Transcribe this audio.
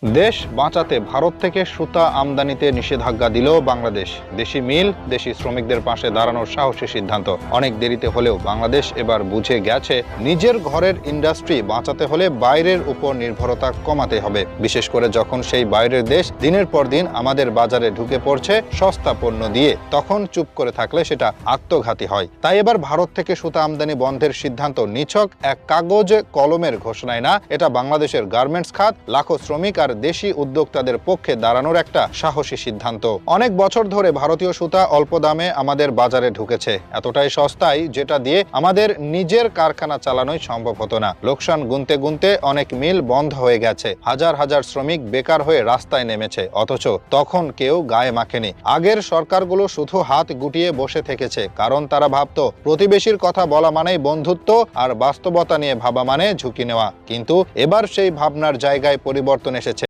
দেশ বাঁচাতে ভারত থেকে সুতা আমদানিতে নিষেধাজ্ঞা দিল বাংলাদেশ। দেশি মিল, দেশি শ্রমিকদের পাশে দাঁড়ানোর সাহসী সিদ্ধান্ত। অনেক দেরিতে হলেও বাংলাদেশ এবার বুঝে গেছে নিজের ঘরের ইন্ডাস্ট্রি বাঁচাতে হলে বাইরের উপর নির্ভরতা কমাতে হবে। বিশেষ করে যখন সেই বাইরের দেশ দিনের পর দিন আমাদের বাজারে ঢুকে পড়ছে সস্তা পণ্য দিয়ে, তখন চুপ করে থাকলে সেটা আত্মঘাতী হয়। তাই এবার ভারত থেকে সুতা আমদানি বন্ধের সিদ্ধান্ত নিছক এক কাগজ কলমের ঘোষণায় না, এটা বাংলাদেশের গার্মেন্টস খাত, লাখো শ্রমিক আর দেশি উদ্যোক্তাদের পক্ষে দাঁড়ানোর একটা সাহসী সিদ্ধান্ত। অনেক বছর ধরে ভারতীয় সুতা অল্প দামে আমাদের বাজারে ঢুকেছে, এতটাই সস্তায় যেটা দিয়ে আমাদের নিজের কারখানা চালানোই সম্ভব হতো না। লোকসান গুনতে গুনতে অনেক মিল বন্ধ হয়ে গেছে, হাজার হাজার শ্রমিক বেকার হয়ে রাস্তায় নেমেছে, অথচ তখন কেউ গায়ে মাখেনি। আগের সরকারগুলো শুধু হাত গুটিয়ে বসে থেকেছে, কারণ তারা ভাবত প্রতিবেশীর কথা বলা মানেই বন্ধুত্ব, আর বাস্তবতা নিয়ে ভাবা মানে ঝুঁকি নেওয়া। কিন্তু এবার সেই ভাবনার জায়গায় পরিবর্তন এসেছে।